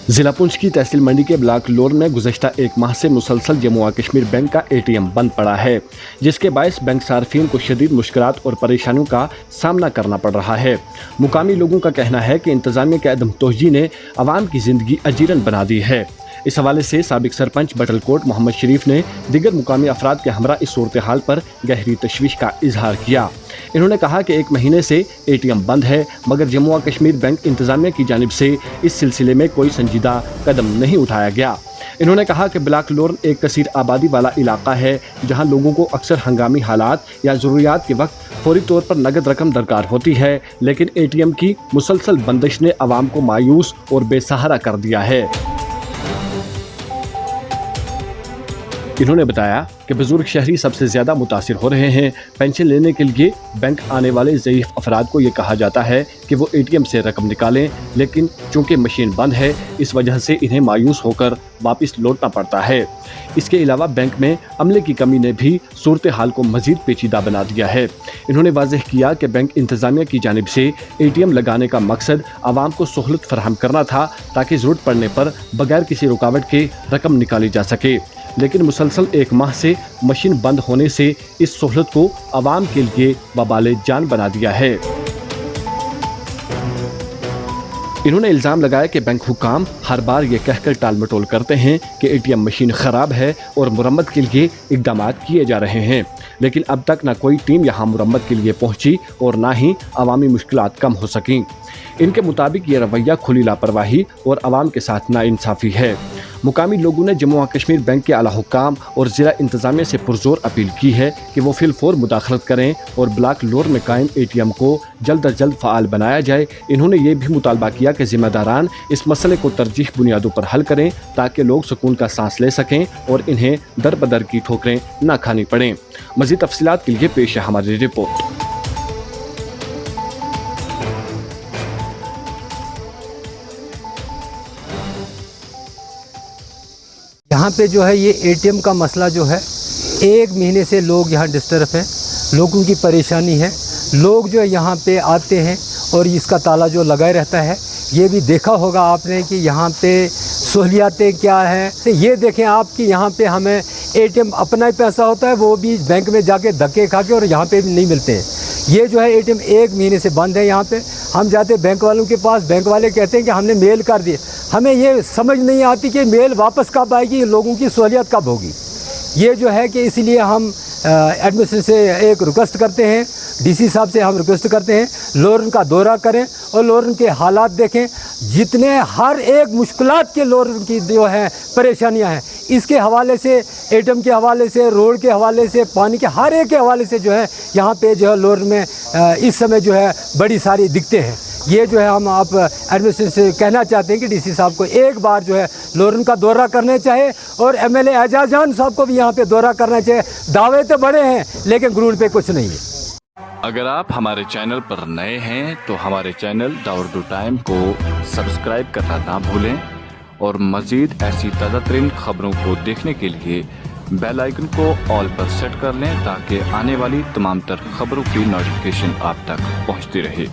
जिला पुंछ की तहसील मंडी के ब्लॉक लोर में गुज़श्ता एक माह से मुसलसल जम्मू और कश्मीर बैंक का ATM बंद पड़ा है, जिसके बायस बैंक सार्फिन को शदीद मुश्किलात और परेशानियों का सामना करना पड़ रहा है। मुकामी लोगों का कहना है कि इंतजामिया के अदम तोहजी ने आवाम की जिंदगी अजीरन बना दी है। इस हवाले से साबिक सरपंच बटलकोट मोहम्मद शरीफ ने दिगर मुकामी अफराद के हमरा इस सूरत हाल पर गहरी तशवीश का इजहार किया। इन्होंने कहा कि एक महीने से ATM बंद है, मगर जम्मू और कश्मीर बैंक इंतजामिया की जानिब से इस सिलसिले में कोई संजीदा कदम नहीं उठाया गया। इन्होंने कहा कि ब्लॉक लोर एक कसीर आबादी वाला इलाका है, जहां लोगों को अक्सर हंगामी हालात या ज़रूरियात के वक्त फौरी तौर पर नगद रकम दरकार होती है, लेकिन ATM की मुसलसल बंदिश ने आवाम को मायूस और बेसहारा कर दिया है। इन्होंने बताया कि बुजुर्ग शहरी सबसे ज़्यादा मुतासिर हो रहे हैं। पेंशन लेने के लिए बैंक आने वाले ज़ईफ़ अफराद को ये कहा जाता है कि वो ATM से रकम निकालें, लेकिन चूँकि मशीन बंद है, इस वजह से इन्हें मायूस होकर वापस लौटना पड़ता है। इसके अलावा बैंक में अमले की कमी ने भी सूरत हाल को मज़ीद पेचीदा बना दिया है। इन्होंने वाज़ेह किया कि बैंक इंतज़ामिया की जानिब से ATM लगाने का मकसद आवाम को सहूलत फराहम करना था, ताकि ज़रूरत पड़ने पर बगैर किसी रुकावट के रकम निकाली जा सके, लेकिन मुसलसल एक माह से मशीन बंद होने से इस सहूलत को आवाम के लिए वबाले जान बना दिया है। इन्होंने इल्ज़ाम लगाया कि बैंक हुकाम हर बार ये कहकर टाल मटोल करते हैं कि ATM मशीन ख़राब है और मुरम्मत के लिए इक़दाम किए जा रहे हैं, लेकिन अब तक न कोई टीम यहाँ मुरम्मत के लिए पहुँची और ना ही अवामी मुश्किलात कम हो सकें। इनके मुताबिक ये रवैया खुली लापरवाही और आवाम के साथ नाइंसाफ़ी है। मुकामी लोगों ने जम्मू और कश्मीर बैंक के आला हुक्काम और ज़िला इंतज़ामिया से पुरजोर अपील की है कि वो फिलफौर मुदाखलत करें और ब्लॉक लोर में कायम ATM को जल्द अज जल्द फ़ाल बनाया जाए। इन्होंने ये भी मुतालबा किया कि ज़िम्मेदारान इस मसले को तरजीह बुनियादों पर हल करें, ताकि लोग सुकून का सांस ले सकें और इन्हें दर बदर की ठोकरें ना खानी पड़ें। मज़ीद तफसीलात के लिए पेश है हमारी रिपोर्ट। यहाँ पे जो है ये ATM का मसला जो है, एक महीने से लोग यहाँ डिस्टर्ब हैं, लोगों की परेशानी है। लोग जो है यहाँ पे आते हैं और इसका ताला जो लगाए रहता है। ये भी देखा होगा आपने कि यहाँ पे सहूलियातें क्या हैं। तो ये देखें आप कि यहाँ पे हमें ATM अपना ही पैसा होता है, वो भी बैंक में जाके धक्के खा के, और यहाँ पे भी नहीं मिलते हैं। ये जो है ATM एक महीने से बंद है। यहाँ पे हम जाते बैंक वालों के पास, बैंक वाले कहते हैं कि हमने मेल कर दिए। हमें ये समझ नहीं आती कि मेल वापस कब आएगी, लोगों की सहूलियत कब होगी। ये जो है कि इसलिए हम एडमिनिस्ट्रेशन से एक रिक्वेस्ट करते हैं, DC साहब से हम रिक्वेस्ट करते हैं, लोरन का दौरा करें और लोरन के हालात देखें। जितने हर एक मुश्किलात के लोरन की जो है परेशानियां हैं, इसके हवाले से, ATM के हवाले से, रोड के हवाले से, पानी के हर एक के हवाले से जो है यहाँ पे जो है लोरन में इस समय जो है बड़ी सारी दिक्कतें हैं। ये जो है हम आप एडमिनिस्ट्रेशन से कहना चाहते हैं कि DC साहब को एक बार जो है लोरन का दौरा करना चाहिए, और MLA एजाज जान साहब को भी यहाँ पे दौरा करना चाहिए। दावे तो बड़े हैं, लेकिन ग्राउंड पे कुछ नहीं है। अगर आप हमारे चैनल पर नए हैं तो हमारे चैनल द उर्दू टाइम को सब्सक्राइब करना ना भूलें, और मज़ीद ऐसी ताज़ा तरीन खबरों को देखने के लिए बेल आइकन को ऑल पर सेट कर लें, ताकि आने वाली तमाम तर खबरों की नोटिफिकेशन आप तक पहुँचती रहे।